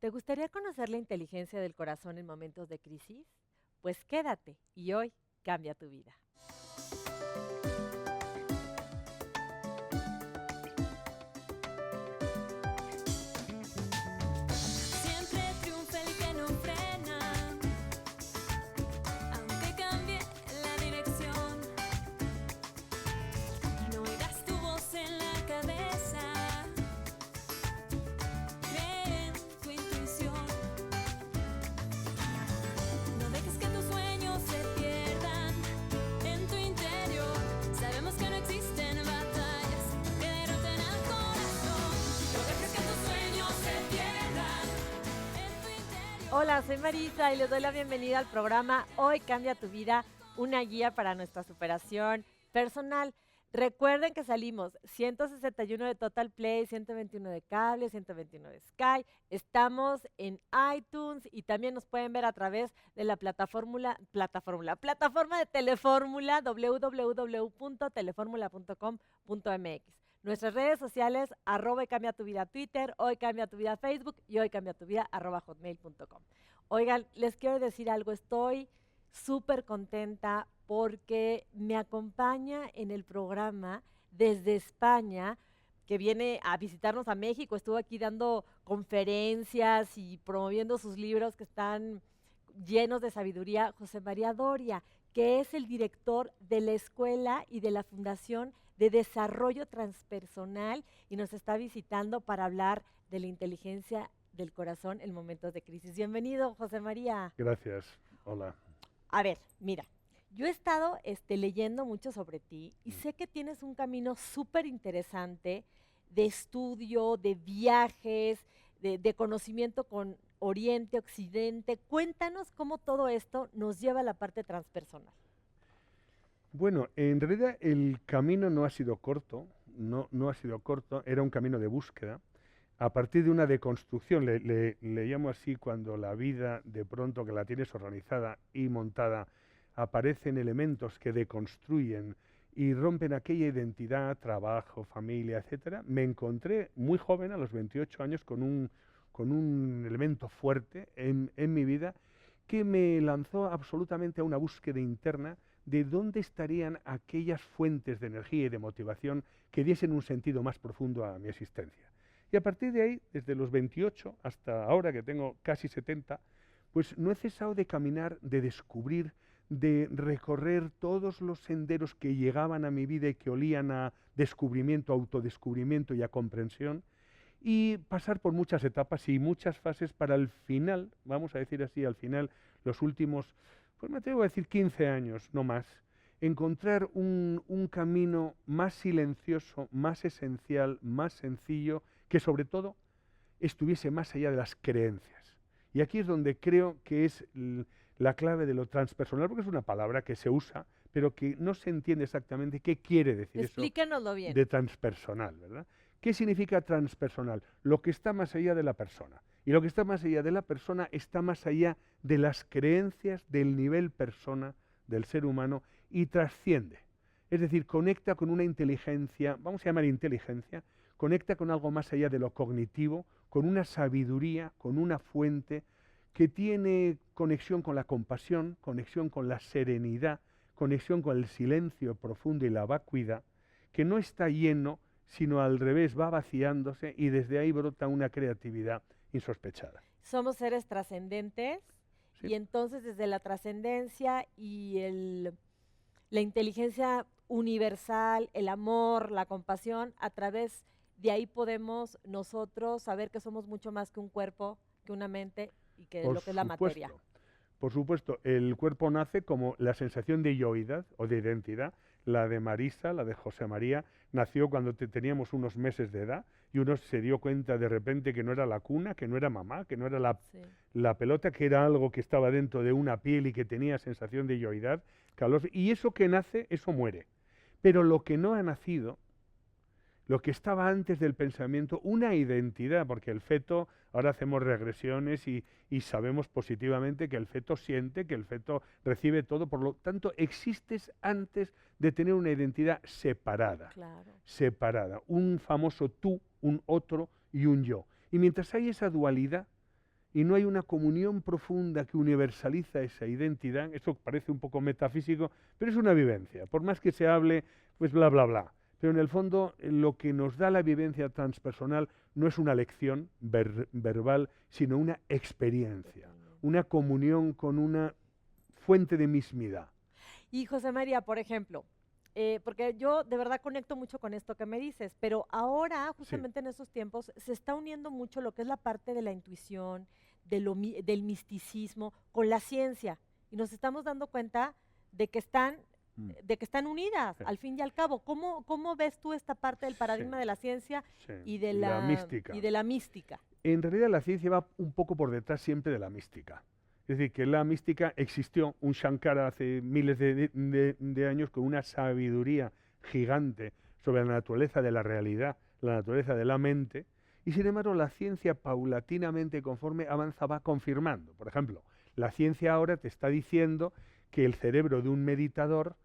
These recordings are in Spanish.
¿Te gustaría conocer la inteligencia del corazón en momentos de crisis? Pues quédate y hoy cambia tu vida. Siempre triunfa el que no frena, aunque cambie la dirección. No oirás tu voz en la cabeza, cree en tu intuición. No dejes que tus sueños se pierdan en tu interior. Sabemos que no existen batallas que derroten al corazón. No dejes que tus sueños se pierdan en tu interior. Hola, soy Marisa y les doy la bienvenida al programa Hoy cambia tu vida, una guía para nuestra superación personal. Recuerden que salimos 161 de Total Play, 121 de Cable, 121 de Sky. Estamos en iTunes y también nos pueden ver a través de la plataforma de Telefórmula, www.teleformula.com.mx. Nuestras redes sociales, @Hoy Cambia Tu Vida Twitter, Hoy Cambia Tu Vida Facebook y Hoy Cambia Tu Vida @hotmail.com. Oigan, les quiero decir algo, estoy súper contenta porque me acompaña en el programa desde España, que viene a visitarnos a México, estuvo aquí dando conferencias y promoviendo sus libros que están llenos de sabiduría, José María Doria, que es el director de la Escuela y de la Fundación de Desarrollo Transpersonal y nos está visitando para hablar de la inteligencia del corazón en momentos de crisis. Bienvenido, José María. Gracias. Hola. A ver, mira, yo he estado leyendo mucho sobre ti y sé que tienes un camino súper interesante de estudio, de viajes, de conocimiento con Oriente, Occidente. Cuéntanos cómo todo esto nos lleva a la parte transpersonal. Bueno, en realidad el camino no ha sido corto, no ha sido corto, era un camino de búsqueda. A partir de una deconstrucción, le llamo así cuando la vida de pronto que la tienes organizada y montada, aparecen elementos que deconstruyen y rompen aquella identidad, trabajo, familia, etcétera. Me encontré muy joven, a los 28 años, con un elemento fuerte en mi vida que me lanzó absolutamente a una búsqueda interna de dónde estarían aquellas fuentes de energía y de motivación que diesen un sentido más profundo a mi existencia. Y a partir de ahí, desde los 28 hasta ahora que tengo casi 70, pues no he cesado de caminar, de descubrir, de recorrer todos los senderos que llegaban a mi vida y que olían a descubrimiento, autodescubrimiento y a comprensión, y pasar por muchas etapas y muchas fases para al final, vamos a decir así, al final, los últimos, pues me atrevo a decir 15 años, no más, encontrar un camino más silencioso, más esencial, más sencillo, que sobre todo estuviese más allá de las creencias. Y aquí es donde creo que es la clave de lo transpersonal, porque es una palabra que se usa, pero que no se entiende exactamente qué quiere decir eso Explícanoslo bien. de transpersonal, ¿verdad? ¿Qué significa transpersonal? Lo que está más allá de la persona. Y lo que está más allá de la persona está más allá de las creencias del nivel persona del ser humano y trasciende. Es decir, conecta con una inteligencia, vamos a llamar inteligencia, conecta con algo más allá de lo cognitivo, con una sabiduría, con una fuente que tiene conexión con la compasión, conexión con la serenidad, conexión con el silencio profundo y la vacuidad, que no está lleno, sino al revés, va vaciándose y desde ahí brota una creatividad insospechada. Somos seres trascendentes ¿Sí? y entonces desde la trascendencia y la inteligencia universal, el amor, la compasión, a través de ahí podemos nosotros saber que somos mucho más que un cuerpo, que una mente y que Por lo que es la materia. Por supuesto, el cuerpo nace como la sensación de yoidad o de identidad. La de Marisa, la de José María, nació cuando teníamos unos meses de edad y uno se dio cuenta de repente que no era la cuna, que no era mamá, que no era Sí. la pelota, que era algo que estaba dentro de una piel y que tenía sensación de yoidad, calor. Y eso que nace, eso muere. Pero lo que no ha nacido, lo que estaba antes del pensamiento, una identidad, porque el feto, ahora hacemos regresiones y sabemos positivamente que el feto siente, que el feto recibe todo, por lo tanto existes antes de tener una identidad separada, Claro. separada, un famoso tú, un otro y un yo. Y mientras hay esa dualidad, y no hay una comunión profunda que universaliza esa identidad. Esto parece un poco metafísico, pero es una vivencia. Por más que se hable, pues bla, bla, bla. Pero en el fondo, lo que nos da la vivencia transpersonal no es una lección verbal, sino una experiencia, una comunión con una fuente de mismidad. Y José María, por ejemplo, porque yo de verdad conecto mucho con esto que me dices, pero ahora, justamente en estos tiempos, se está uniendo mucho lo que es la parte de la intuición, del misticismo, con la ciencia. Y nos estamos dando cuenta de que están unidas, Sí. al fin y al cabo. ¿Cómo ves tú esta parte del paradigma Sí. de la ciencia Sí, y de la mística. y de la mística? En realidad la ciencia va un poco por detrás siempre de la mística. Es decir, que la mística existió, un Shankara hace miles de años con una sabiduría gigante sobre la naturaleza de la realidad, la naturaleza de la mente, y sin embargo la ciencia paulatinamente, conforme avanza, va confirmando. Por ejemplo, la ciencia ahora te está diciendo que el cerebro de un meditador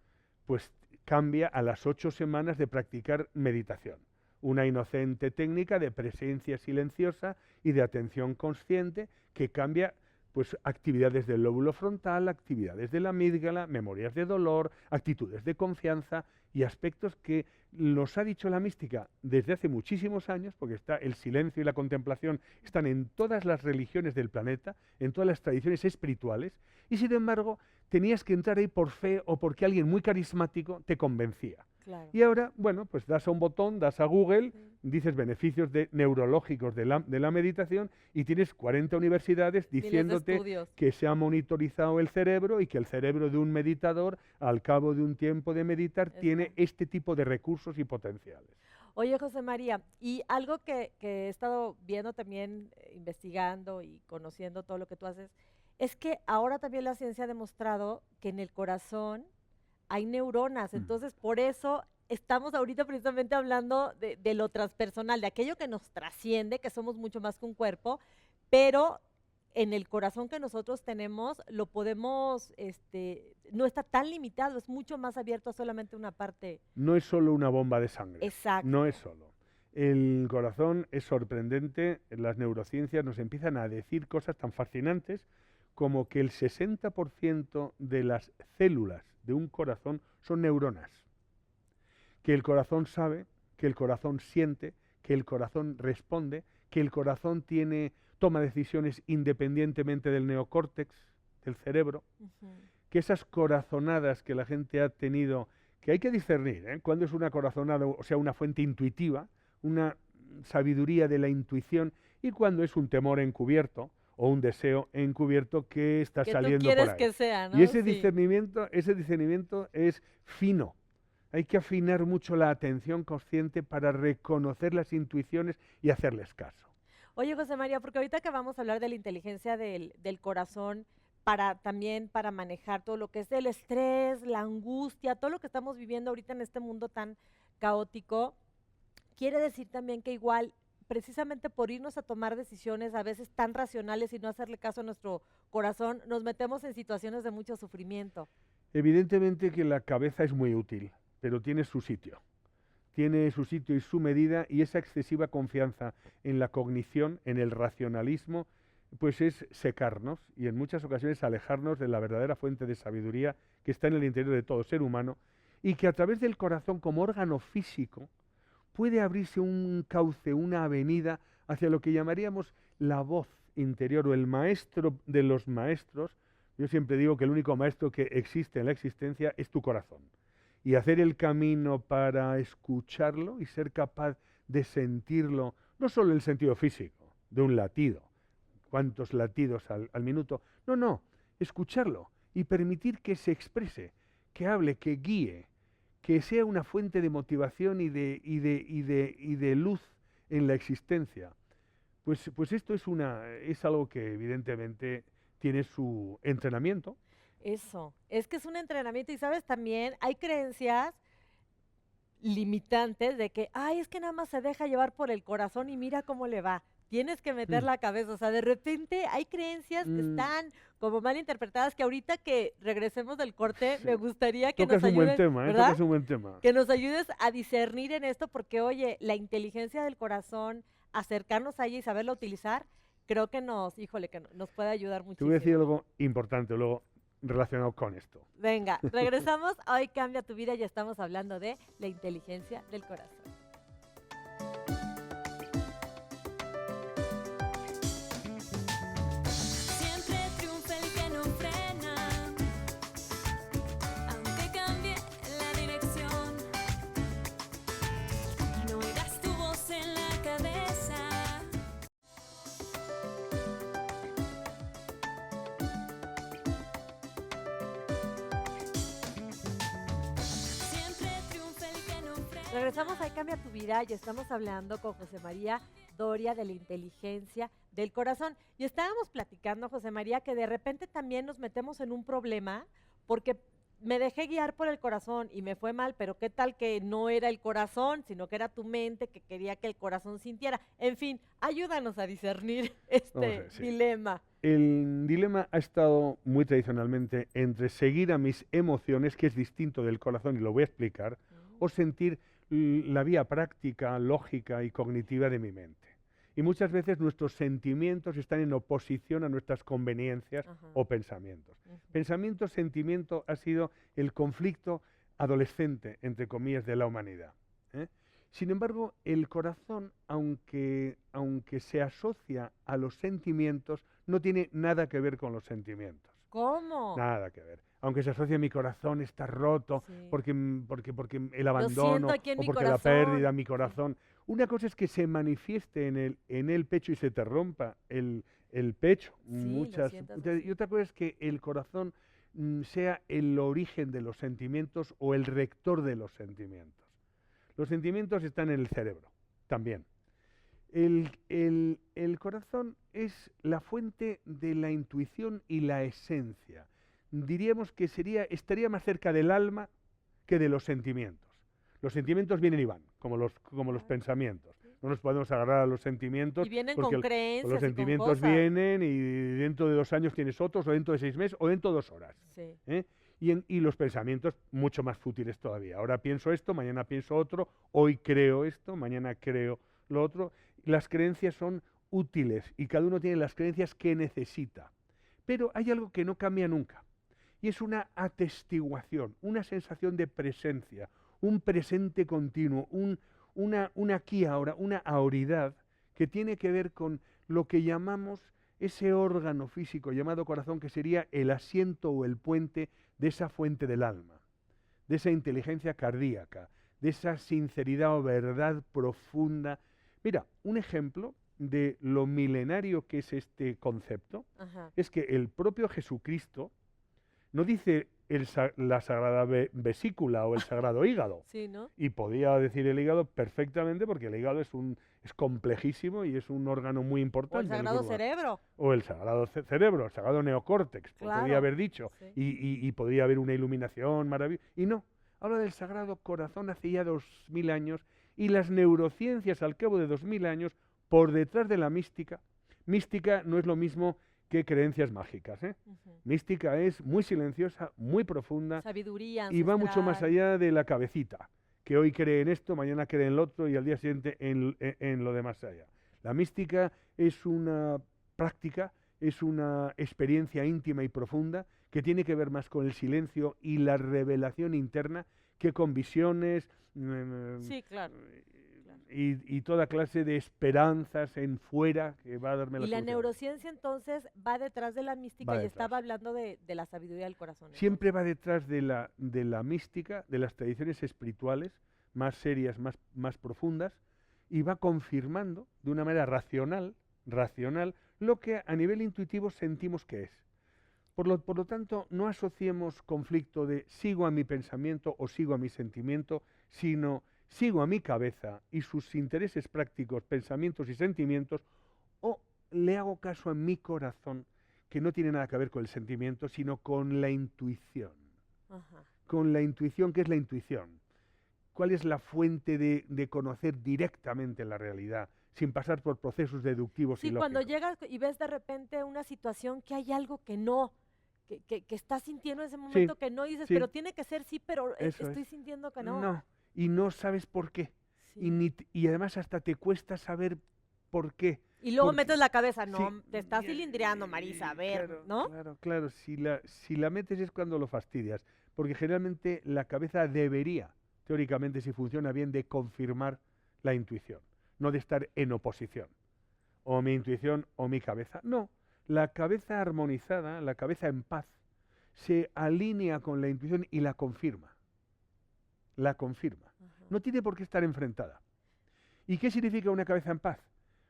pues cambia a las 8 semanas de practicar meditación. Una inocente técnica de presencia silenciosa y de atención consciente que cambia pues actividades del lóbulo frontal, actividades de la amígdala, memorias de dolor, actitudes de confianza y aspectos que nos ha dicho la mística desde hace muchísimos años, porque está el silencio y la contemplación están en todas las religiones del planeta, en todas las tradiciones espirituales, y sin embargo tenías que entrar ahí por fe o porque alguien muy carismático te convencía. Claro. Y ahora, bueno, pues das a un botón, das a Google, dices beneficios neurológicos de la meditación y tienes 40 universidades diciéndote estudios. que se ha monitorizado el cerebro y que el cerebro de un meditador, al cabo de un tiempo de meditar, tiene este tipo de recursos y potenciales. Oye, José María, y algo que he estado viendo también, investigando y conociendo todo lo que tú haces, es que ahora también la ciencia ha demostrado que en el corazón hay neuronas, entonces por eso estamos ahorita precisamente hablando de lo transpersonal, de aquello que nos trasciende, que somos mucho más que un cuerpo, pero en el corazón que nosotros tenemos lo podemos, no está tan limitado, es mucho más abierto a solamente una parte. No es solo una bomba de sangre. Exacto. No es solo. El corazón es sorprendente, las neurociencias nos empiezan a decir cosas tan fascinantes como que el 60% de las células de un corazón son neuronas. Que el corazón sabe, que el corazón siente, que el corazón responde, que el corazón toma decisiones independientemente del neocórtex, del cerebro, que esas corazonadas que la gente ha tenido, que hay que discernir, cuando es una corazonada, o sea, una fuente intuitiva, una sabiduría de la intuición, y cuando es un temor encubierto, o un deseo encubierto que está saliendo tú quieres por ahí. que sea, ¿no? Y ese discernimiento es fino. Hay que afinar mucho la atención consciente para reconocer las intuiciones y hacerles caso. Oye, José María, porque ahorita que vamos a hablar de la inteligencia del corazón, también para manejar todo lo que es el estrés, la angustia, todo lo que estamos viviendo ahorita en este mundo tan caótico, quiere decir también que igual, precisamente por irnos a tomar decisiones a veces tan racionales y no hacerle caso a nuestro corazón, nos metemos en situaciones de mucho sufrimiento. Evidentemente que la cabeza es muy útil, pero tiene su sitio. Tiene su sitio y su medida, y esa excesiva confianza en la cognición, en el racionalismo, pues es secarnos y en muchas ocasiones alejarnos de la verdadera fuente de sabiduría que está en el interior de todo ser humano y que a través del corazón como órgano físico puede abrirse un cauce, una avenida hacia lo que llamaríamos la voz interior o el maestro de los maestros. Yo siempre digo que el único maestro que existe en la existencia es tu corazón. Y hacer el camino para escucharlo y ser capaz de sentirlo, no solo en el sentido físico, de un latido, cuántos latidos al minuto, no, escucharlo y permitir que se exprese, que hable, que guíe, que sea una fuente de motivación y de luz en la existencia. Pues esto es algo que evidentemente tiene su entrenamiento. Eso, es que es un entrenamiento y sabes también, hay creencias limitantes de que, es que nada más se deja llevar por el corazón y mira cómo le va. Tienes que meter la cabeza, o sea, de repente hay creencias que están como mal interpretadas, que ahorita que regresemos del corte, me gustaría que nos ayudes, Tocas un buen tema. Que nos ayudes a discernir en esto, porque oye, la inteligencia del corazón, acercarnos a ella y saberla utilizar, creo que nos puede ayudar Te voy a decir muchísimo. algo importante luego relacionado con esto. Venga, regresamos. Hoy Cambia tu Vida y estamos hablando de la inteligencia del corazón. Siempre triunfa el que no frena, aunque cambie la dirección. No oirás tu voz en la cabeza. Siempre triunfa el que no frena. Regresamos a Cambia tu Vida y estamos hablando con José María Doria de la inteligencia del corazón. Y estábamos platicando, José María, que de repente también nos metemos en un problema porque me dejé guiar por el corazón y me fue mal, pero qué tal que no era el corazón, sino que era tu mente que quería que el corazón sintiera. En fin, ayúdanos a discernir este Sí. dilema. El dilema ha estado muy tradicionalmente entre seguir a mis emociones, que es distinto del corazón, y lo voy a explicar, o sentir la vía práctica, lógica y cognitiva de mi mente. Y muchas veces nuestros sentimientos están en oposición a nuestras conveniencias Ajá. o pensamientos. Ujú. Pensamiento, sentimiento ha sido el conflicto adolescente, entre comillas, de la humanidad, ¿eh? Sin embargo, el corazón, aunque se asocia a los sentimientos, no tiene nada que ver con los sentimientos. ¿Cómo? Nada que ver. Aunque se asocie, mi corazón está roto Sí. porque el Lo abandono siento aquí en o mi porque la corazón. pérdida, mi Sí. corazón. Una cosa es que se manifieste en el pecho y se te rompa el pecho. Sí, lo sientas así. Y otra cosa es que el corazón sea el origen de los sentimientos o el rector de los sentimientos. Los sentimientos están en el cerebro también. El corazón es la fuente de la intuición y la esencia. Diríamos que estaría más cerca del alma que de los sentimientos. Los sentimientos vienen y van, como los Ah, pensamientos. sí. No nos podemos agarrar a los sentimientos Y vienen porque con creencias los y con sentimientos cosas. vienen y dentro de 2 años tienes otros, o dentro de 6 meses, o dentro de 2 horas. Sí. ¿Eh? Y los pensamientos mucho más fútiles todavía. Ahora pienso esto, mañana pienso otro, hoy creo esto, mañana creo lo otro. Las creencias son útiles y cada uno tiene las creencias que necesita. Pero hay algo que no cambia nunca y es una atestiguación, una sensación de presencia, un presente continuo, un aquí ahora, una ahoridad que tiene que ver con lo que llamamos ese órgano físico llamado corazón, que sería el asiento o el puente de esa fuente del alma, de esa inteligencia cardíaca, de esa sinceridad o verdad profunda. Mira, un ejemplo de lo milenario que es este concepto Ajá. es que el propio Jesucristo no dice la sagrada vesícula o el sagrado hígado. Sí, ¿no? Y podía decir el hígado perfectamente porque el hígado es complejísimo y es un órgano muy O importante. el del sagrado cuerpo. cerebro. O el sagrado cerebro, el sagrado neocórtex, Claro, podría haber dicho. sí. Y podría haber una iluminación maravillosa. Y no, habla del sagrado corazón hace ya 2000 años y las neurociencias al cabo de 2000 años por detrás de la mística. Mística no es lo mismo que creencias mágicas, ¿eh? Ujú. Mística es muy silenciosa, muy profunda Sabiduría y va mucho más ancestral. allá de la cabecita, que hoy cree en esto, mañana cree en lo otro y al día siguiente en lo de más allá. La mística es una práctica, es una experiencia íntima y profunda que tiene que ver más con el silencio y la revelación interna que con visiones Sí, claro. y toda clase de esperanzas en fuera que va a darme la Y la solución. neurociencia entonces va detrás de la mística Va y detrás. estaba hablando de la sabiduría del corazón. Siempre va detrás de la mística, de las tradiciones espirituales más serias, más profundas, y va confirmando de una manera racional lo que a nivel intuitivo sentimos que es. Por lo tanto, no asociemos conflicto de sigo a mi pensamiento o sigo a mi sentimiento, sino sigo a mi cabeza y sus intereses prácticos, pensamientos y sentimientos, o le hago caso a mi corazón, que no tiene nada que ver con el sentimiento, sino con la intuición. Ajá. Con la intuición, ¿qué es la intuición? ¿Cuál es la fuente de conocer directamente la realidad, sin pasar por procesos deductivos y Sí, lógicos? cuando llegas y ves de repente una situación que hay algo que no, que estás sintiendo en ese momento que no dices, sí. pero tiene que ser sí, pero Eso estoy es. sintiendo que no. No, y no sabes por qué. Sí. Y además hasta te cuesta saber por qué. Y luego Porque- metes la cabeza, no, sí, te estás cilindreando, Marisa, a ver, claro, ¿no? claro. Si la metes es cuando lo fastidias. Porque generalmente la cabeza debería, teóricamente, si funciona bien, de confirmar la intuición, no de estar en oposición. O mi intuición o mi cabeza. No, la cabeza armonizada, la cabeza en paz, se alinea con la intuición y la confirma. La confirma. Ajá. No tiene por qué estar enfrentada. ¿Y qué significa una cabeza en paz?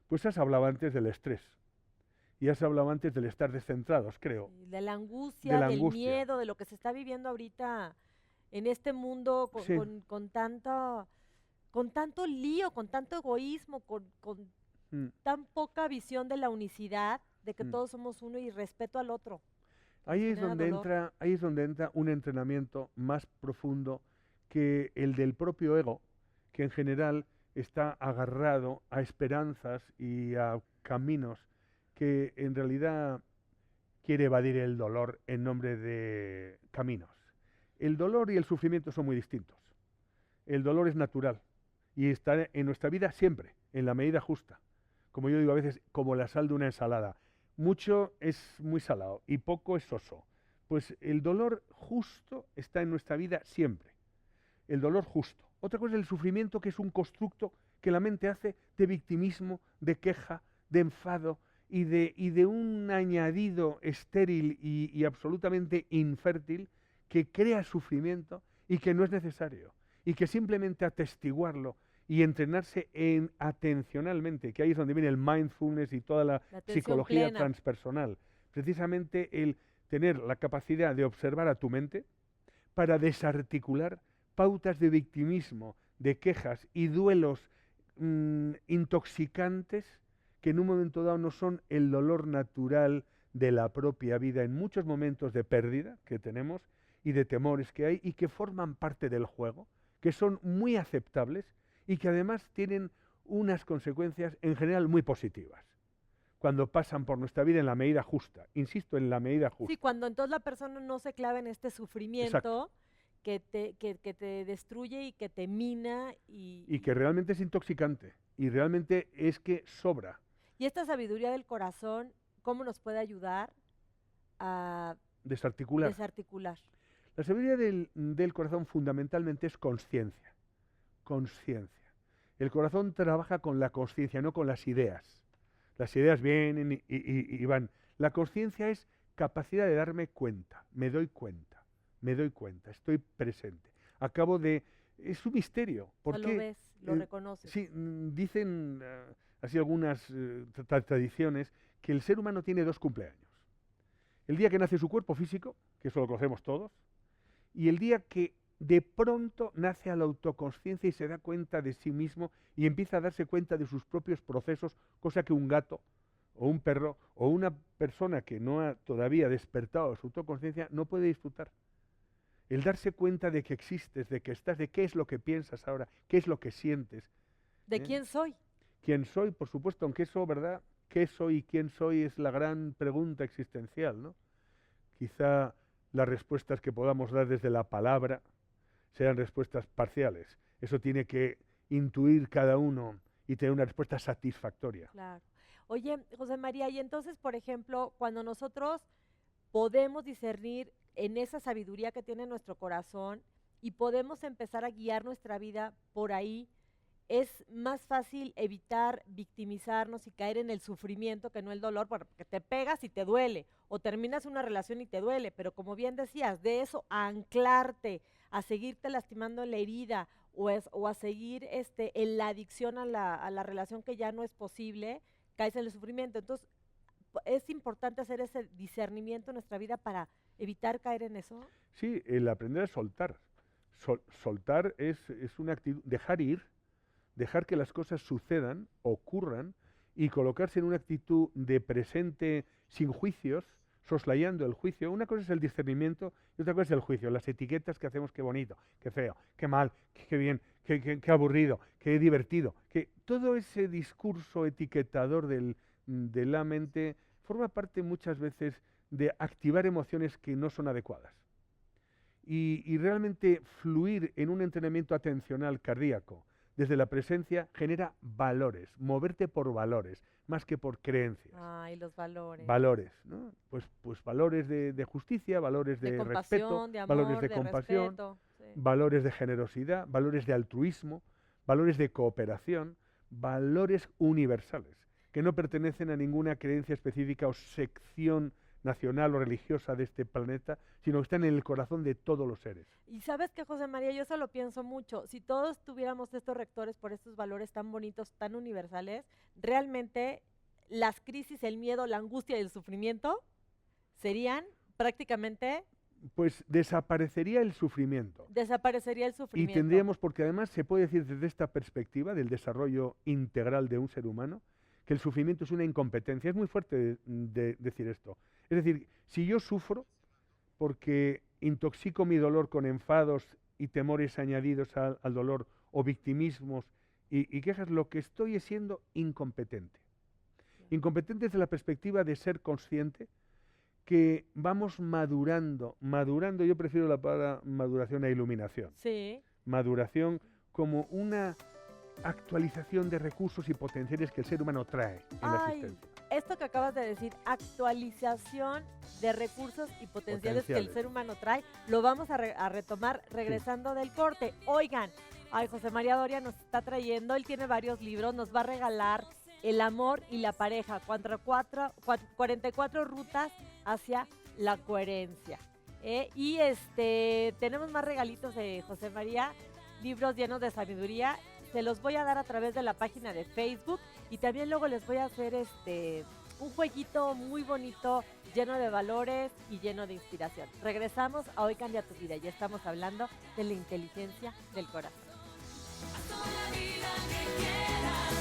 Pues has hablado antes del estrés. Y has hablado antes del estar descentrados, creo. Sí, de la De angustia, la del angustia. miedo, de lo que se está viviendo ahorita en este mundo Sí. con tanto lío, con tanto egoísmo, con Mm, tan poca visión de la unicidad, de que mm. todos somos uno y respeto al otro. que nos Ahí es genera donde dolor. ahí es donde entra un entrenamiento más profundo que el del propio ego, que en general está agarrado a esperanzas y a caminos que en realidad quiere evadir el dolor en nombre de caminos. El dolor y el sufrimiento son muy distintos. El dolor es natural y está en nuestra vida siempre, en la medida justa. Como yo digo a veces, como la sal de una ensalada. Mucho es muy salado y poco es soso. Pues el dolor justo está en nuestra vida siempre. El dolor justo. Otra cosa es el sufrimiento, que es un constructo que la mente hace de victimismo, de queja, de enfado y de un añadido estéril y absolutamente infértil que crea sufrimiento y que no es necesario. Y que simplemente atestiguarlo y entrenarse en atencionalmente, que ahí es donde viene el mindfulness y toda la La atención psicología plena. transpersonal. Precisamente el tener la capacidad de observar a tu mente para desarticular pautas de victimismo, de quejas y duelos intoxicantes que en un momento dado no son el dolor natural de la propia vida, en muchos momentos de pérdida que tenemos y de temores que hay y que forman parte del juego, que son muy aceptables y que además tienen unas consecuencias en general muy positivas cuando pasan por nuestra vida en la medida justa. Insisto, en la medida Sí, justa. cuando entonces la persona no se clava en este sufrimiento que te destruye y que te mina Y que realmente es intoxicante y realmente es que sobra. y esta sabiduría del corazón, ¿cómo nos puede ayudar a Desarticular. desarticular? La sabiduría del corazón fundamentalmente es conciencia. Conciencia. El corazón trabaja con la conciencia, no con las ideas. Las ideas vienen y van. La conciencia es capacidad de darme cuenta. Me doy cuenta, estoy presente. Acabo de... Es un misterio. O sea, ¿Por lo qué? ves, lo reconoces. Sí, dicen así algunas tradiciones que el ser humano tiene 2 cumpleaños. El día que nace su cuerpo físico, que eso lo conocemos todos, y el día que de pronto nace a la autoconsciencia y se da cuenta de sí mismo y empieza a darse cuenta de sus propios procesos, cosa que un gato o un perro o una persona que no ha todavía despertado su autoconsciencia no puede disfrutar. El darse cuenta de que existes, de que estás, de qué es lo que piensas ahora, qué es lo que sientes. ¿De quién soy? ¿Quién soy? Por supuesto, aunque eso, ¿verdad? ¿Qué soy y quién soy? Es la gran pregunta existencial, ¿no? Quizá las respuestas que podamos dar desde la palabra sean respuestas parciales. Eso tiene que intuir cada uno y tener una respuesta satisfactoria. Claro. Oye, José María, y entonces, por ejemplo, cuando nosotros podemos discernir en esa sabiduría que tiene nuestro corazón y podemos empezar a guiar nuestra vida por ahí, es más fácil evitar victimizarnos y caer en el sufrimiento que no el dolor, porque te pegas y te duele, o terminas una relación y te duele, pero como bien decías, de eso a anclarte, a seguirte lastimando en la herida o a seguir en la adicción a la relación que ya no es posible, caes en el sufrimiento. Entonces, es importante hacer ese discernimiento en nuestra vida para evitar caer en eso. Sí, el aprender a soltar. Soltar es una actitud, dejar ir, dejar que las cosas sucedan, ocurran, y colocarse en una actitud de presente sin juicios, soslayando el juicio. Una cosa es el discernimiento y otra cosa es el juicio, las etiquetas que hacemos, qué bonito, qué feo, qué mal, qué bien, qué aburrido, qué divertido. Que todo ese discurso etiquetador de la mente forma parte muchas veces de activar emociones que no son adecuadas. Y realmente fluir en un entrenamiento atencional cardíaco, desde la presencia, genera valores, moverte por valores, más que por creencias. Ay, los valores. Valores, ¿no? Pues valores de justicia, valores De de respeto, compasión, de valores amor, de de compasión, respeto. Sí. valores de generosidad, valores de altruismo, valores de cooperación, valores universales, que no pertenecen a ninguna creencia específica o sección nacional o religiosa de este planeta, sino que están en el corazón de todos los seres. Y sabes que, José María, yo eso lo pienso mucho. Si todos tuviéramos estos rectores por estos valores tan bonitos, tan universales, realmente las crisis, el miedo, la angustia y el sufrimiento serían prácticamente, Pues desaparecería el sufrimiento. desaparecería el Y sufrimiento. tendríamos, porque además se puede decir desde esta perspectiva del desarrollo integral de un ser humano, que el sufrimiento es una incompetencia. Es muy fuerte de decir esto. Es decir, si yo sufro porque intoxico mi dolor con enfados y temores añadidos al dolor o victimismos y quejas, lo que estoy es siendo incompetente. Incompetente desde la perspectiva de ser consciente que vamos madurando, yo prefiero la palabra maduración a iluminación. Sí. Maduración como una actualización de recursos y potenciales que el ser humano trae en la Ay, existencia. esto que acabas de decir, actualización de recursos y potenciales que el Potenciales. ser humano trae, lo vamos a retomar regresando del corte. Oigan, ay, José María Doria nos está trayendo, él tiene varios libros, nos va a regalar El amor y la pareja, 44 rutas hacia la coherencia. Y tenemos más regalitos de José María, libros llenos de sabiduría. Se los voy a dar a través de la página de Facebook y también luego les voy a hacer un jueguito muy bonito, lleno de valores y lleno de inspiración. Regresamos a Hoy Cambia Tu Vida y estamos hablando de la inteligencia del corazón. Haz toda la vida que quieras,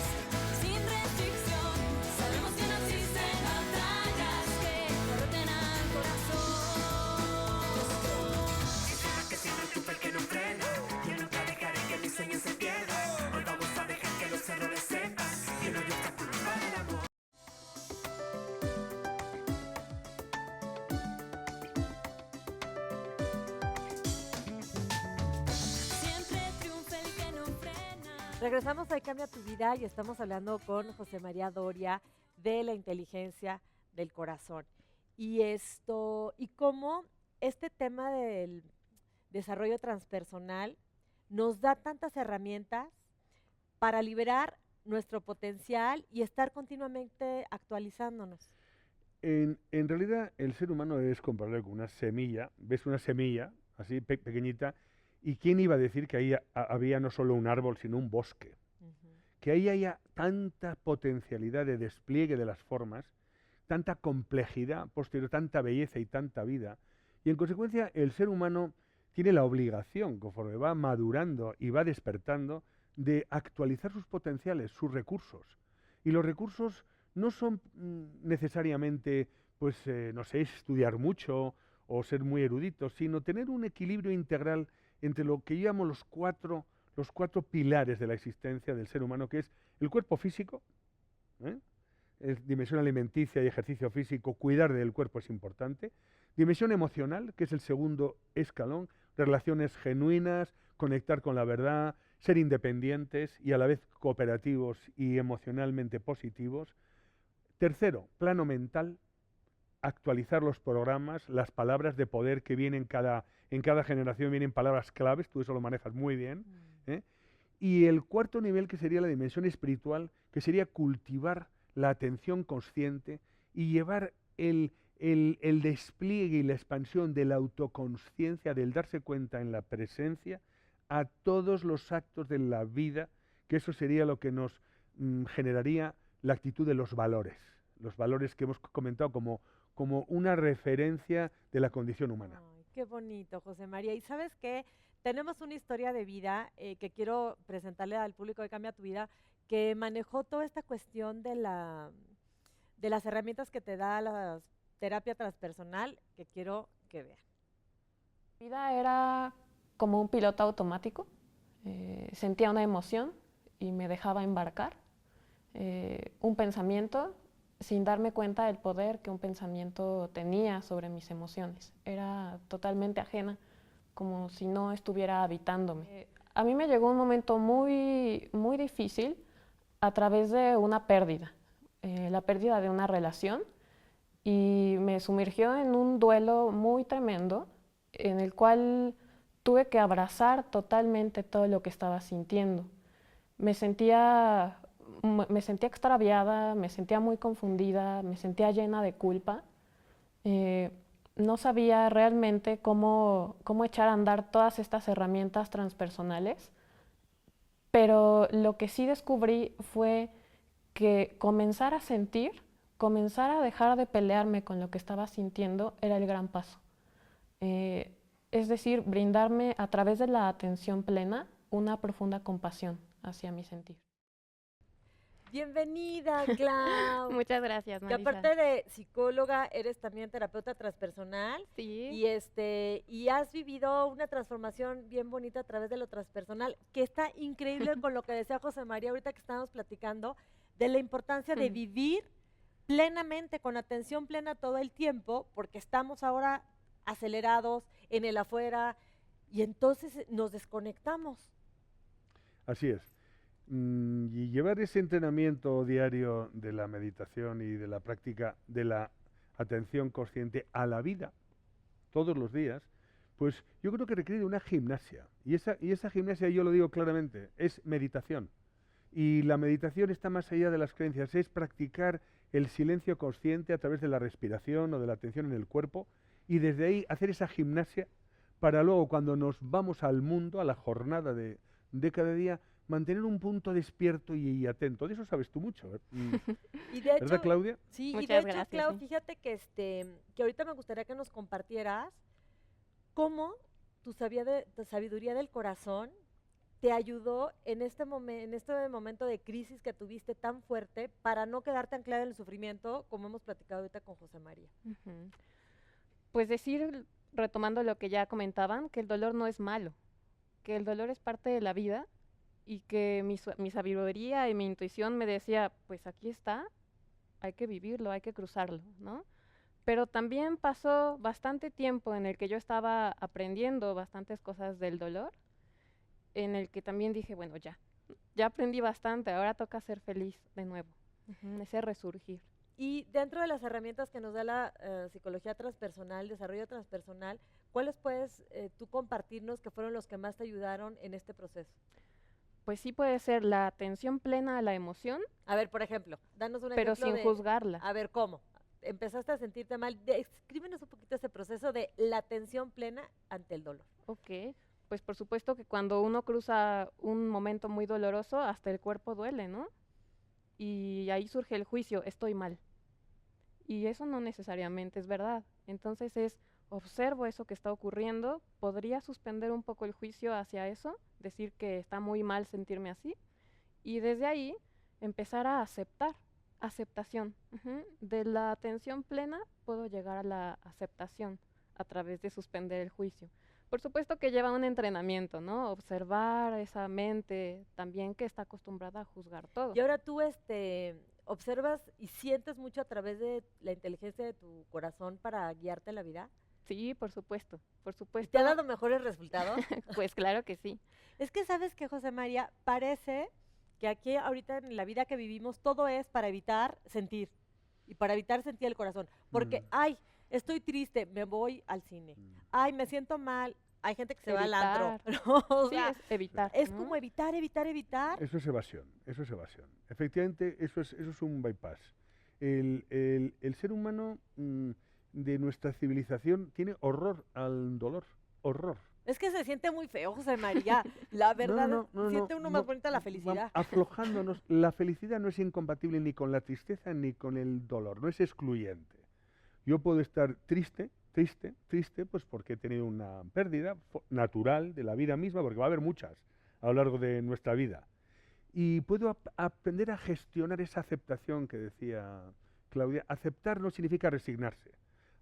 sin restricción. Sabemos que no existen batallas que derroten al corazón. Deja que siempre tu fe que no frena. Yo nunca dejaré que mi sueño se pierda. Hoy vamos a dejar que los errores sepan que no hay obstáculos para el amor. Siempre triunfa el que no frena. Regresamos a Hoy Cambia Tu Vida y estamos hablando con José María Doria de la inteligencia del corazón. Y cómo este tema del desarrollo transpersonal nos da tantas herramientas para liberar nuestro potencial y estar continuamente actualizándonos. En realidad, el ser humano es comparable con una semilla. Ves una semilla, así pequeñita, y ¿quién iba a decir que ahí había no solo un árbol, sino un bosque? Que ahí haya tanta potencialidad de despliegue de las formas, tanta complejidad posterior, tanta belleza y tanta vida. Y en consecuencia, el ser humano tiene la obligación, conforme va madurando y va despertando, de actualizar sus potenciales, sus recursos. Y los recursos no son necesariamente, pues, no sé, estudiar mucho o ser muy eruditos, sino tener un equilibrio integral entre lo que llamamos los cuatro pilares de la existencia del ser humano, que es el cuerpo físico, dimensión alimenticia y ejercicio físico, cuidar del cuerpo es importante. Dimensión emocional, que es el segundo escalón, relaciones genuinas, conectar con la verdad, ser independientes y a la vez cooperativos y emocionalmente positivos. Tercero, plano mental, actualizar los programas, las palabras de poder que vienen en cada generación, vienen palabras claves, tú eso lo manejas muy bien. Y el cuarto nivel, que sería la dimensión espiritual, que sería cultivar la atención consciente y llevar el despliegue y la expansión de la autoconsciencia, del darse cuenta en la presencia, a todos los actos de la vida, que eso sería lo que nos generaría la actitud de los valores que hemos comentado como una referencia de la condición humana. Ay, qué bonito, José María. ¿Y sabes qué? Tenemos una historia de vida que quiero presentarle al público de Cambia Tu Vida, que manejó toda esta cuestión de las herramientas que te da la terapia transpersonal, que quiero que vean. Mi vida era como un piloto automático. Sentía una emoción y me dejaba embarcar. Un pensamiento, sin darme cuenta del poder que un pensamiento tenía sobre mis emociones. Era totalmente ajena, como si no estuviera habitándome. A mí me llegó un momento muy, muy difícil a través de una pérdida, la pérdida de una relación, y me sumergió en un duelo muy tremendo en el cual tuve que abrazar totalmente todo lo que estaba sintiendo. Me sentía extraviada, me sentía muy confundida, me sentía llena de culpa. No sabía realmente cómo echar a andar todas estas herramientas transpersonales, pero lo que sí descubrí fue que comenzar a sentir, comenzar a dejar de pelearme con lo que estaba sintiendo era el gran paso. Es decir, brindarme a través de la atención plena una profunda compasión hacia mi sentir. Bienvenida, Clau. Muchas gracias, Que Marisa. aparte de psicóloga, eres también terapeuta transpersonal Sí. y has vivido una transformación bien bonita a través de lo transpersonal, que está increíble con lo que decía José María ahorita que estábamos platicando, de la importancia de vivir plenamente, con atención plena todo el tiempo, porque estamos ahora acelerados en el afuera y entonces nos desconectamos. Así es. Y llevar ese entrenamiento diario de la meditación y de la práctica de la atención consciente a la vida, todos los días, pues yo creo que requiere de una gimnasia. Y esa gimnasia, yo lo digo claramente, es meditación. Y la meditación está más allá de las creencias, es practicar el silencio consciente a través de la respiración o de la atención en el cuerpo, y desde ahí hacer esa gimnasia para luego, cuando nos vamos al mundo, a la jornada de cada día, mantener un punto despierto y atento. De eso sabes tú mucho, Y de hecho, ¿verdad, Claudia? sí, y de Muchas hecho, gracias, Clau, sí. fíjate que ahorita me gustaría que nos compartieras cómo tu sabiduría del corazón te ayudó en este momento de crisis que tuviste tan fuerte para no quedarte anclada en el sufrimiento, como hemos platicado ahorita con José María. Ujú. Pues decir, retomando lo que ya comentaban, que el dolor no es malo, que el dolor es parte de la vida y que mi sabiduría y mi intuición me decía, pues aquí está, hay que vivirlo, hay que cruzarlo, ¿no? Pero también pasó bastante tiempo en el que yo estaba aprendiendo bastantes cosas del dolor, en el que también dije, bueno, ya aprendí bastante, ahora toca ser feliz de nuevo, ese resurgir. Y dentro de las herramientas que nos da la psicología transpersonal, desarrollo transpersonal, ¿cuáles puedes tú compartirnos que fueron los que más te ayudaron en este proceso? Pues sí puede ser la atención plena a la emoción, A ver, por ejemplo, danos un pero ejemplo sin juzgarla. A ver, ¿cómo? Empezaste a sentirte mal. Descríbenos un poquito ese proceso de la atención plena ante el dolor. Ok, pues por supuesto que cuando uno cruza un momento muy doloroso, hasta el cuerpo duele, ¿no? Y ahí surge el juicio, estoy mal. Y eso no necesariamente es verdad. Entonces observo eso que está ocurriendo, podría suspender un poco el juicio hacia eso, decir que está muy mal sentirme así, y desde ahí empezar a aceptar, aceptación. De la atención plena puedo llegar a la aceptación a través de suspender el juicio. Por supuesto que lleva un entrenamiento, ¿no? Observar esa mente también que está acostumbrada a juzgar todo. Y ahora tú observas y sientes mucho a través de la inteligencia de tu corazón para guiarte en la vida. Sí, por supuesto, por ¿Y supuesto. te ha dado mejores resultados? Pues claro que sí. Es que sabes que, José María, parece que aquí ahorita en la vida que vivimos todo es para evitar sentir y para evitar sentir el corazón. Porque, ay, estoy triste, me voy al cine. Ay, me siento mal, hay gente que se va al antro. ¿No? O Sí, sea, es evitar. es ¿no? como evitar, evitar, evitar. Eso es evasión, eso es evasión. Efectivamente, eso es un bypass. El ser humano de nuestra civilización tiene horror al dolor, horror. Es que se siente muy feo, José María. La verdad, siente uno más no, bonita la felicidad. Aflojándonos, la felicidad no es incompatible ni con la tristeza ni con el dolor, no es excluyente. Yo puedo estar triste, pues porque he tenido una pérdida natural de la vida misma, porque va a haber muchas a lo largo de nuestra vida. Y puedo aprender a gestionar esa aceptación que decía Claudia. Aceptar no significa resignarse.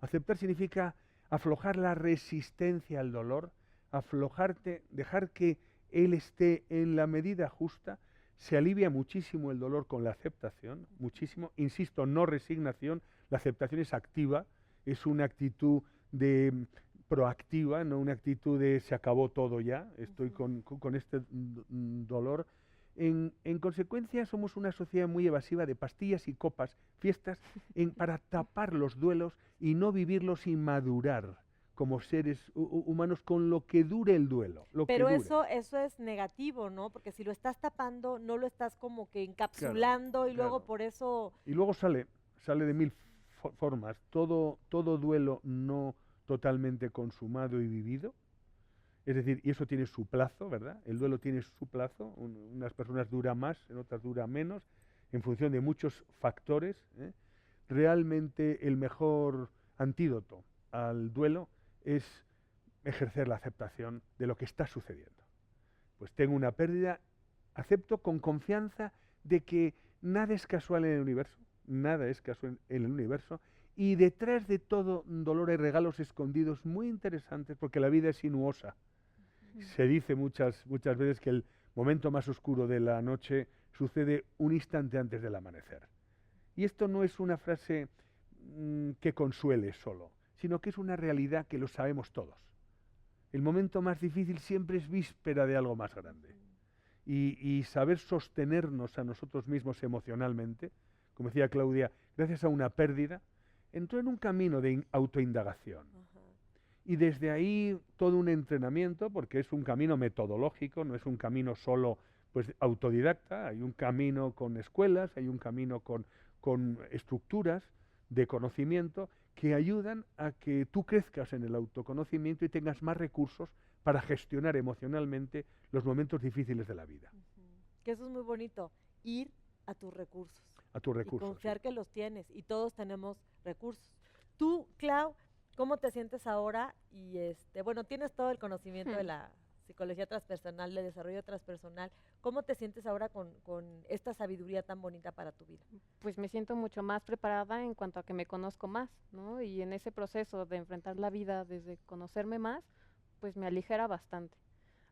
Aceptar significa aflojar la resistencia al dolor, aflojarte, dejar que él esté en la medida justa. Se alivia muchísimo el dolor con la aceptación, muchísimo. Insisto, no resignación. La aceptación es activa, es una actitud de proactiva, no una actitud de se acabó todo ya, estoy con este dolor. En consecuencia, somos una sociedad muy evasiva de pastillas y copas, fiestas, para tapar los duelos y no vivirlos y madurar como seres humanos con lo que dure el duelo. Pero que dure. eso es negativo, ¿no? Porque si lo estás tapando, no lo estás como que encapsulando y luego claro. por eso... Y luego sale de mil formas. Todo duelo no totalmente consumado y vivido. Es decir, y eso tiene su plazo, ¿verdad? El duelo tiene su plazo. Unas personas dura más, en otras dura menos, en función de muchos factores. Realmente el mejor antídoto al duelo es ejercer la aceptación de lo que está sucediendo. Pues tengo una pérdida, acepto con confianza de que nada es casual en el universo, nada es casual en el universo, y detrás de todo dolor hay regalos escondidos muy interesantes, porque la vida es sinuosa. Se dice muchas veces que el momento más oscuro de la noche sucede un instante antes del amanecer. Y esto no es una frase que consuele solo, sino que es una realidad que lo sabemos todos. El momento más difícil siempre es víspera de algo más grande. Y saber sostenernos a nosotros mismos emocionalmente, como decía Claudia, gracias a una pérdida, entró en un camino de autoindagación. Y desde ahí todo un entrenamiento, porque es un camino metodológico, no es un camino solo pues autodidacta, hay un camino con escuelas, hay un camino con estructuras de conocimiento que ayudan a que tú crezcas en el autoconocimiento y tengas más recursos para gestionar emocionalmente los momentos difíciles de la vida. Que eso es muy bonito, ir a tus recursos. A tus recursos. Y confiar que los tienes, y todos tenemos recursos. Tú, Clau, ¿cómo te sientes ahora? Y bueno, tienes todo el conocimiento de la psicología transpersonal, de desarrollo transpersonal. ¿Cómo te sientes ahora con esta sabiduría tan bonita para tu vida? Pues me siento mucho más preparada en cuanto a que me conozco más, ¿no? Y en ese proceso de enfrentar la vida desde conocerme más, pues me aligera bastante.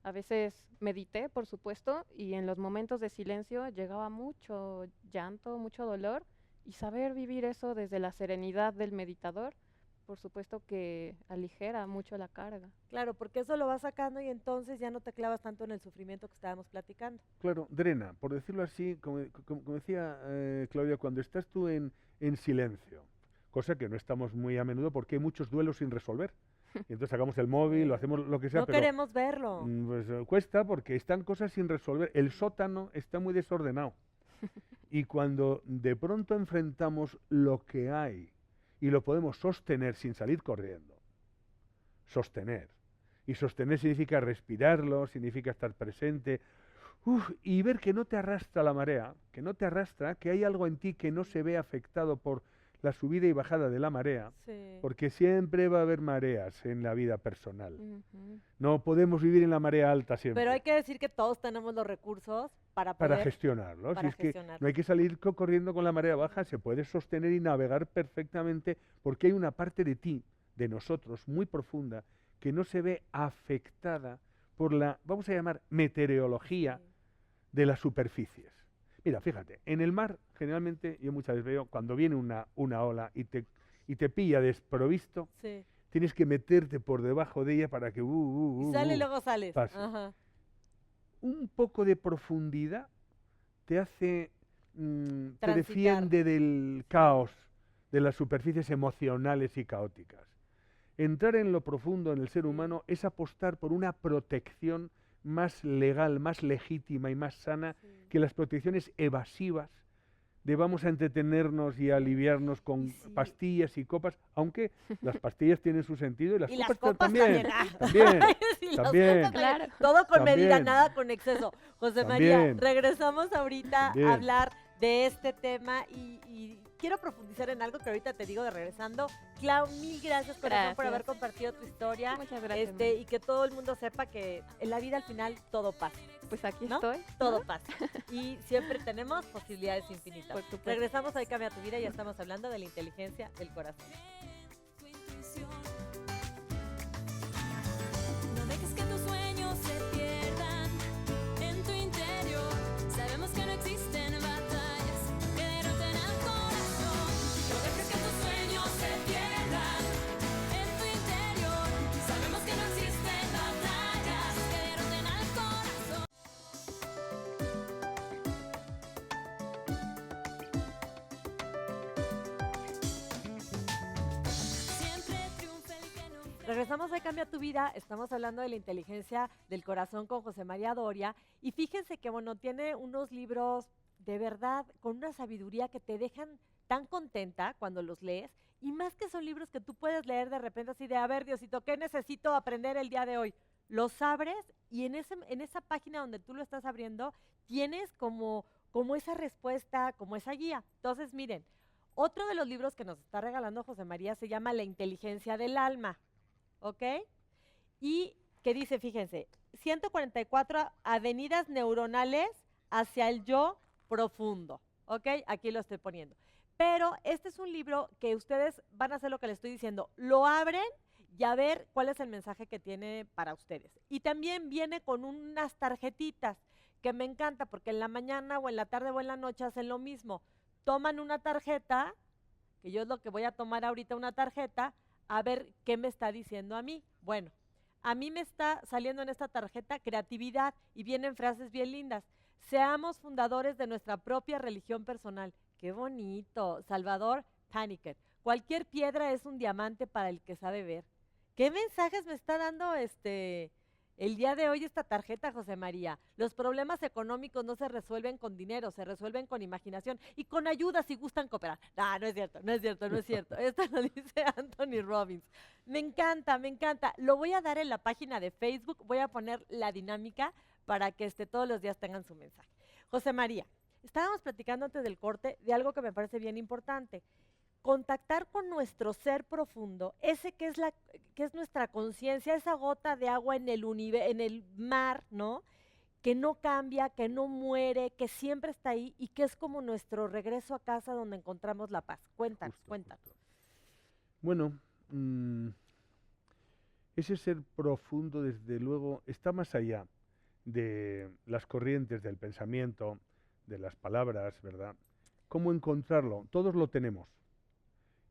A veces medité, por supuesto, y en los momentos de silencio llegaba mucho llanto, mucho dolor, y saber vivir eso desde la serenidad del meditador, por supuesto que aligera mucho la carga. Claro, porque eso lo vas sacando y entonces ya no te clavas tanto en el sufrimiento que estábamos platicando. Claro, drena, por decirlo así, como decía Claudia, cuando estás tú en silencio, cosa que no estamos muy a menudo porque hay muchos duelos sin resolver. Y entonces sacamos el móvil, lo hacemos lo que sea, No pero queremos verlo. pues cuesta porque están cosas sin resolver. El sótano está muy desordenado. Y cuando de pronto enfrentamos lo que hay y lo podemos sostener sin salir corriendo, sostener. Y sostener significa respirarlo, significa estar presente, y ver que no te arrastra la marea, que no te arrastra, que hay algo en ti que no se ve afectado por la subida y bajada de la marea, Sí. porque siempre va a haber mareas en la vida personal. No podemos vivir en la marea alta siempre. Pero hay que decir que todos tenemos los recursos para para poder... gestionarlo. para Si es que gestionarlo. no hay que salir corriendo con la marea baja, se puede sostener y navegar perfectamente, porque hay una parte de ti, de nosotros, muy profunda, que no se ve afectada por la, vamos a llamar, meteorología de las superficies. Mira, fíjate, en el mar, generalmente, yo muchas veces veo, cuando viene una ola y te pilla desprovisto, Sí. tienes que meterte por debajo de ella para que... Y sale y luego sales. pase. Ajá. Un poco de profundidad te hace, te Transitar. defiende del caos, de las superficies emocionales y caóticas. Entrar en lo profundo en el ser humano es apostar por una protección más legal, más legítima y más sana que las protecciones evasivas de vamos a entretenernos y a aliviarnos con sí. pastillas y copas, aunque las pastillas tienen su sentido y las Y copas, las copas también. también. También. Sí, las también. copas Claro. Todo con medida, También. nada con exceso. José María, También. regresamos ahorita También. a hablar de este tema y quiero profundizar en algo que ahorita te digo de regresando. Clau, mil gracias, corazón, por Gracias. haber compartido tu historia. Muchas gracias. Y que todo el mundo sepa que en la vida al final todo pasa, Pues aquí ¿no? estoy. todo pasa. Y siempre tenemos posibilidades infinitas. Por supuesto. Regresamos a Hoy Cambia Tu Vida y ya estamos hablando de la inteligencia del corazón. Tu intuición. No dejes que tus sueños se pierdan en tu interior. Sabemos que no existen batallas que derroten al corazón. No dejes que tus sueños se pierdan en tu interior. Regresamos a Cambia tu Vida, estamos hablando de la inteligencia del corazón con José María Doria y fíjense que bueno, tiene unos libros de verdad con una sabiduría que te dejan tan contenta cuando los lees y más que son libros que tú puedes leer de repente así de, a ver Diosito, ¿qué necesito aprender el día de hoy? Los abres y en esa página donde tú lo estás abriendo tienes como esa respuesta, como esa guía. Entonces miren, otro de los libros que nos está regalando José María se llama La inteligencia del alma. ¿Ok? Y que dice, fíjense, 144 avenidas neuronales hacia el yo profundo. ¿Ok? Aquí lo estoy poniendo. Pero este es un libro que ustedes van a hacer lo que les estoy diciendo. Lo abren y a ver cuál es el mensaje que tiene para ustedes. Y también viene con unas tarjetitas que me encanta porque en la mañana o en la tarde o en la noche hacen lo mismo. Toman una tarjeta, que yo es lo que voy a tomar ahorita, una tarjeta, a ver qué me está diciendo a mí. Bueno, a mí me está saliendo en esta tarjeta creatividad y vienen frases bien lindas. Seamos fundadores de nuestra propia religión personal. ¡Qué bonito! Salvador Paniker. Cualquier piedra es un diamante para el que sabe ver. ¿Qué mensajes me está dando el día de hoy esta tarjeta, José María? Los problemas económicos no se resuelven con dinero, se resuelven con imaginación y con ayuda si gustan cooperar. No es cierto, no es cierto, no es cierto. Esto lo dice Anthony Robbins. Me encanta, me encanta. Lo voy a dar en la página de Facebook, voy a poner la dinámica para que todos los días tengan su mensaje. José María, estábamos platicando antes del corte de algo que me parece bien importante. Contactar con nuestro ser profundo, ese que es nuestra conciencia, esa gota de agua en el mar, ¿no? Que no cambia, que no muere, que siempre está ahí y que es como nuestro regreso a casa donde encontramos la paz. Cuéntanos, cuéntanos. Justo. Bueno, ese ser profundo, desde luego, está más allá de las corrientes del pensamiento, de las palabras, ¿verdad? ¿Cómo encontrarlo? Todos lo tenemos.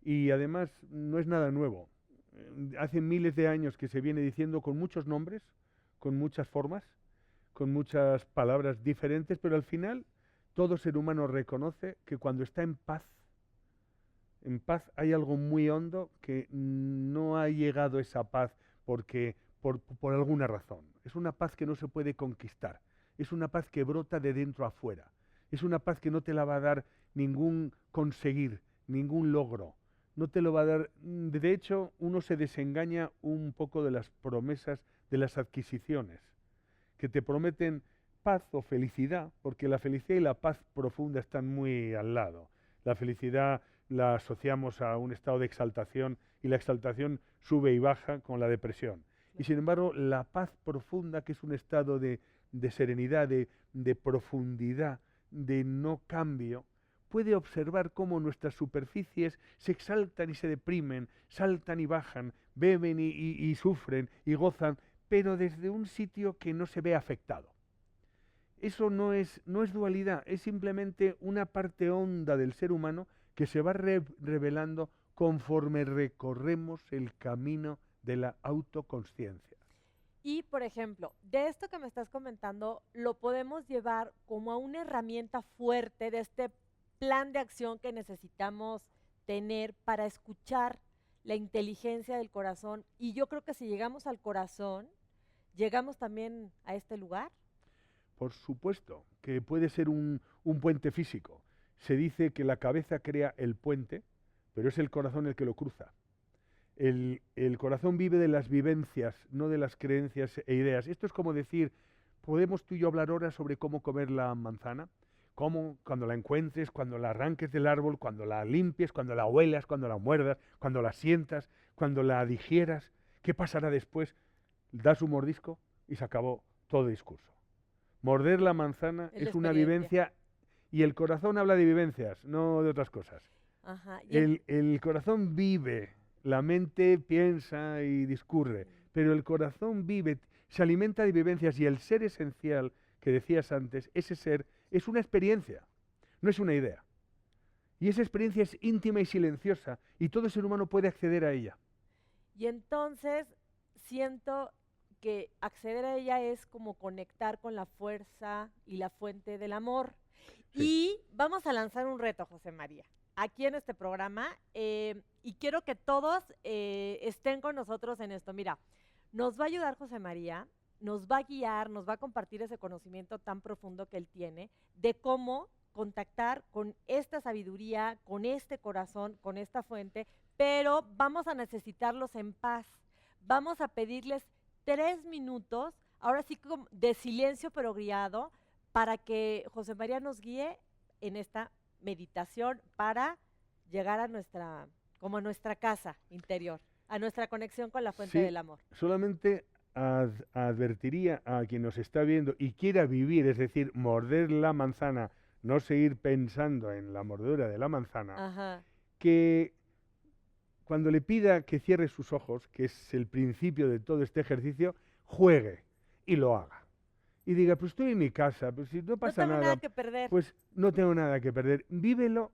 Y además no es nada nuevo. Hace miles de años que se viene diciendo con muchos nombres, con muchas formas, con muchas palabras diferentes, pero al final todo ser humano reconoce que cuando está en paz hay algo muy hondo que no ha llegado esa paz porque por alguna razón. Es una paz que no se puede conquistar. Es una paz que brota de dentro a fuera. Es una paz que no te la va a dar ningún conseguir, ningún logro. No te lo va a dar. De hecho, uno se desengaña un poco de las promesas, de las adquisiciones, que te prometen paz o felicidad, porque la felicidad y la paz profunda están muy al lado. La felicidad la asociamos a un estado de exaltación y la exaltación sube y baja con la depresión. Y sin embargo, la paz profunda, que es un estado de serenidad, de profundidad, de no cambio, puede observar cómo nuestras superficies se exaltan y se deprimen, saltan y bajan, beben y sufren y gozan, pero desde un sitio que no se ve afectado. Eso no es dualidad, es simplemente una parte honda del ser humano que se va revelando conforme recorremos el camino de la autoconsciencia. Y, por ejemplo, de esto que me estás comentando, lo podemos llevar como a una herramienta fuerte de este plan de acción que necesitamos tener para escuchar la inteligencia del corazón. Y yo creo que si llegamos al corazón, llegamos también a este lugar. Por supuesto, que puede ser un puente físico. Se dice que la cabeza crea el puente, pero es el corazón el que lo cruza. El corazón vive de las vivencias, no de las creencias e ideas. Esto es como decir, ¿podemos tú y yo hablar ahora sobre cómo comer la manzana? Cómo, cuando la encuentres, cuando la arranques del árbol, cuando la limpies, cuando la huelas, cuando la muerdas, cuando la sientas, cuando la digieras, ¿qué pasará después? Das un mordisco y se acabó todo discurso. Morder la manzana es una vivencia y el corazón habla de vivencias, no de otras cosas. Ajá. El corazón vive, la mente piensa y discurre, pero el corazón vive, se alimenta de vivencias y el ser esencial que decías antes, ese ser es una experiencia, no es una idea. Y esa experiencia es íntima y silenciosa y todo ser humano puede acceder a ella. Y entonces siento que acceder a ella es como conectar con la fuerza y la fuente del amor. Sí. Y vamos a lanzar un reto, José María. aquí en este programa y quiero que todos estén con nosotros en esto. Mira, nos va a ayudar José María, nos va a guiar, nos va a compartir ese conocimiento tan profundo que él tiene de cómo contactar con esta sabiduría, con este corazón, con esta fuente, pero vamos a necesitarlos en paz. Vamos a pedirles 3 minutos, ahora sí como de silencio pero guiado, para que José María nos guíe en esta meditación para llegar a como a nuestra casa interior, a nuestra conexión con la fuente Sí, del amor. solamente advertiría a quien nos está viendo y quiera vivir, es decir, morder la manzana, no seguir pensando en la mordedura de la manzana, Ajá. que cuando le pida que cierre sus ojos, que es el principio de todo este ejercicio, juegue y lo haga. Y diga, pues estoy en mi casa, pues si no No pasa tengo nada, nada que perder. pues no tengo nada que perder. Vívelo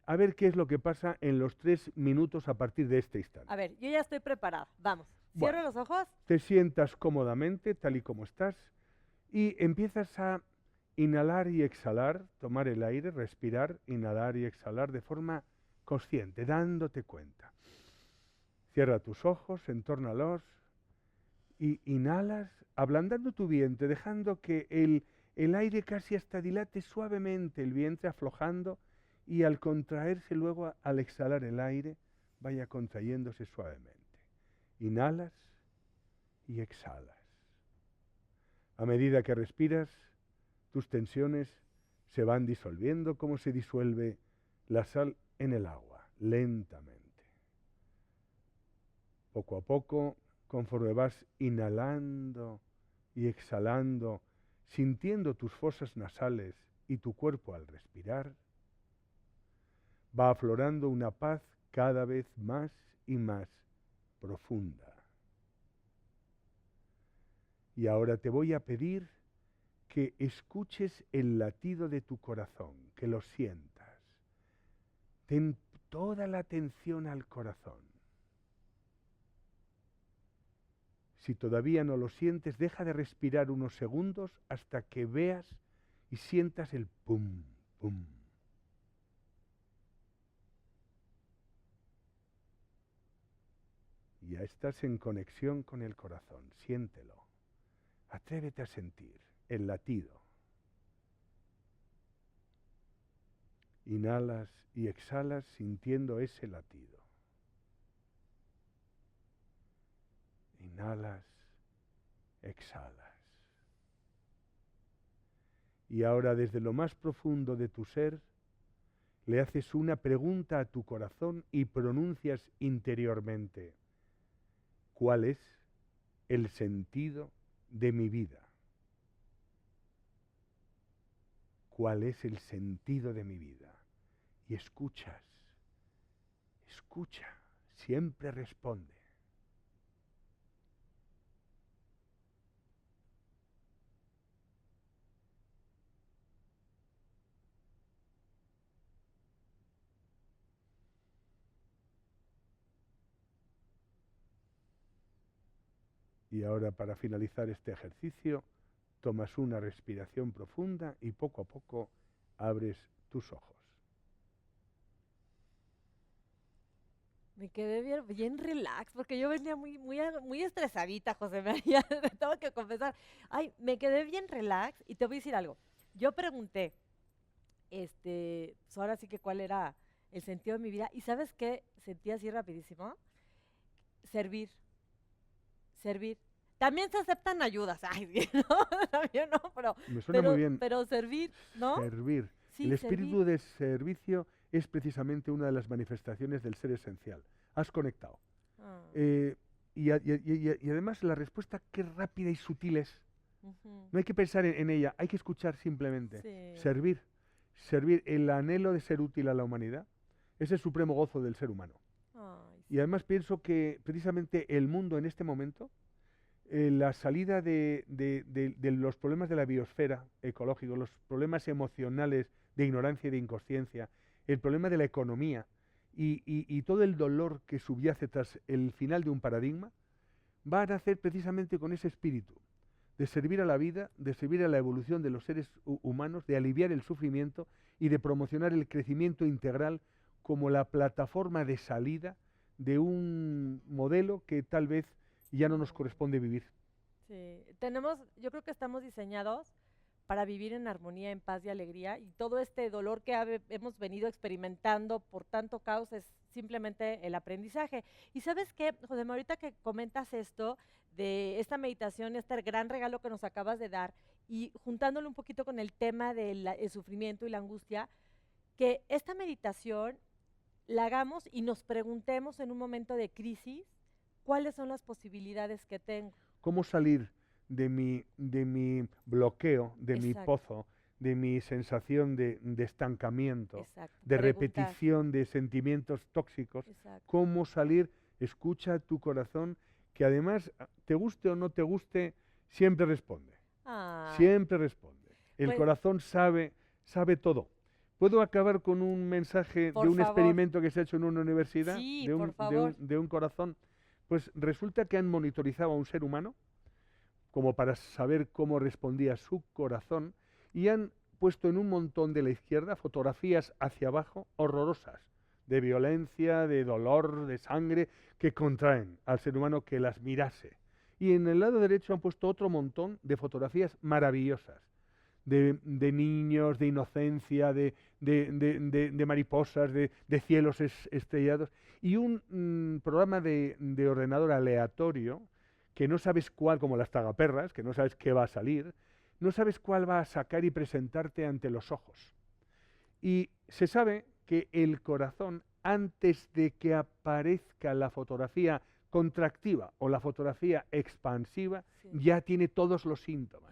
a ver qué es lo que pasa en los 3 minutos a partir de este instante. A ver, yo ya estoy preparada. Vamos. Bueno. Cierro los ojos. Te sientas cómodamente, tal y como estás, y empiezas a inhalar y exhalar, tomar el aire, respirar, inhalar y exhalar de forma consciente, dándote cuenta. Cierra tus ojos, entórnalos y inhalas, ablandando tu vientre, dejando que el aire casi hasta dilate suavemente el vientre, aflojando, y al contraerse luego, al exhalar el aire, vaya contrayéndose suavemente. Inhalas y exhalas. A medida que respiras, tus tensiones se van disolviendo como se disuelve la sal en el agua, lentamente. Poco a poco, conforme vas inhalando y exhalando, sintiendo tus fosas nasales y tu cuerpo al respirar, va aflorando una paz cada vez más y más profunda. Y ahora te voy a pedir que escuches el latido de tu corazón, que lo sientas. Ten toda la atención al corazón. Si todavía no lo sientes, deja de respirar unos segundos hasta que veas y sientas el pum, pum. Ya estás en conexión con el corazón, siéntelo. Atrévete a sentir el latido. Inhalas y exhalas sintiendo ese latido. Inhalas, exhalas. Y ahora desde lo más profundo de tu ser, le haces una pregunta a tu corazón y pronuncias interiormente: ¿cuál es el sentido de mi vida? ¿Cuál es el sentido de mi vida? Y escuchas, escucha, siempre responde. Y ahora, para finalizar este ejercicio, tomas una respiración profunda y poco a poco abres tus ojos. Me quedé bien relax, porque yo venía muy estresadita, José María, te tengo que confesar. Ay, me quedé bien relax y te voy a decir algo. Yo pregunté, pues ahora sí que cuál era el sentido de mi vida, y ¿sabes qué? Sentí así rapidísimo. Servir, servir. También se aceptan ayudas, ay, sí, ¿no? También no, Me suena muy bien. pero servir, ¿no? Servir. Sí, El espíritu servir. de servicio es precisamente una de las manifestaciones del ser esencial. Has conectado. Ah, Y además la respuesta qué rápida y sutil es. ujú. No hay que pensar en ella, hay que escuchar simplemente. Sí. Servir. Servir, el anhelo de ser útil a la humanidad, es el supremo gozo del ser humano. Ay, Y además pienso que precisamente el mundo en este momento, la salida de los problemas de la biosfera ecológica, los problemas emocionales de ignorancia y de inconsciencia, el problema de la economía y todo el dolor que subyace tras el final de un paradigma, va a nacer precisamente con ese espíritu de servir a la vida, de servir a la evolución de los seres humanos, de aliviar el sufrimiento y de promocionar el crecimiento integral como la plataforma de salida de un modelo que tal vez ya no nos corresponde vivir. Sí, yo creo que estamos diseñados para vivir en armonía, en paz y alegría, y todo este dolor que hemos venido experimentando por tanto caos es simplemente el aprendizaje. Y ¿sabes qué, José? Ahorita que comentas esto de esta meditación, este gran regalo que nos acabas de dar, y juntándolo un poquito con el tema del sufrimiento y la angustia, que esta meditación la hagamos y nos preguntemos en un momento de crisis cuáles son las posibilidades que tengo. ¿Cómo salir de mi bloqueo, de mi Exacto. pozo, de mi sensación de estancamiento, Exacto. de Preguntar. repetición de sentimientos tóxicos? Exacto. ¿Cómo salir? Escucha tu corazón, que además, te guste o no te guste, siempre responde. Ay, Siempre responde. El Pues- corazón sabe todo. ¿Puedo acabar con un mensaje Por de un favor. experimento que se ha hecho en una universidad? Sí, de un, por de un- favor. de un corazón. Pues resulta que han monitorizado a un ser humano como para saber cómo respondía su corazón y han puesto en un montón de la izquierda fotografías hacia abajo horrorosas, de violencia, de dolor, de sangre, que contraen al ser humano que las mirase. Y en el lado derecho han puesto otro montón de fotografías maravillosas, de niños, de inocencia, de mariposas, de cielos estrellados, y un programa de ordenador aleatorio, que no sabes cuál, como las tagaperras, que no sabes qué va a salir, no sabes cuál va a sacar y presentarte ante los ojos. Y se sabe que el corazón, antes de que aparezca la fotografía contractiva o la fotografía expansiva, Sí. ya tiene todos los síntomas.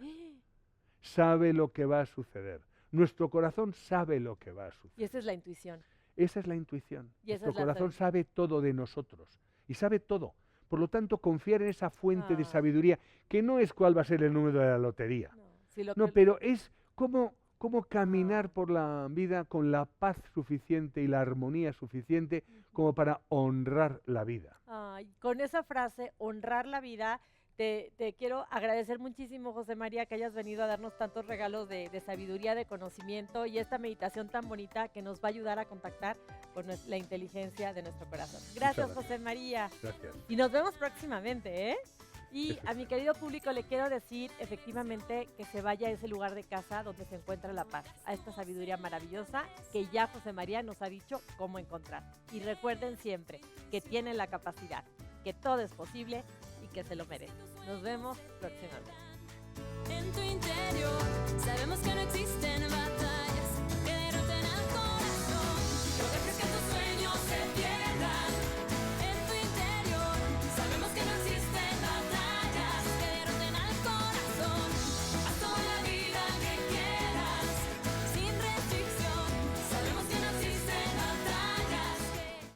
Sabe lo que va a suceder. Nuestro corazón sabe lo que va a Y suceder. esa es la intuición. Esa es la intuición. Y esa Nuestro es la corazón sabiduría. sabe todo de nosotros y sabe todo. Por lo tanto, confiar en esa fuente de Ah. sabiduría, que no es cuál va a ser el número de la lotería. No, sí, lo No, que- pero es cómo caminar Ah. por la vida con la paz suficiente y la armonía suficiente como para honrar la vida. Ay, con esa frase, honrar la vida, te quiero agradecer muchísimo, José María, que hayas venido a darnos tantos regalos de sabiduría, de conocimiento y esta meditación tan bonita que nos va a ayudar a contactar con la inteligencia de nuestro corazón. Gracias, gracias. José María. Gracias. Y nos vemos próximamente, ¿eh? Y a mi querido público le quiero decir efectivamente que se vaya a ese lugar de casa donde se encuentra la paz, a esta sabiduría maravillosa que ya José María nos ha dicho cómo encontrar. Y recuerden siempre que tienen la capacidad, que todo es posible y que se lo merecen. Nos vemos próximamente. En tu interior sabemos que no existen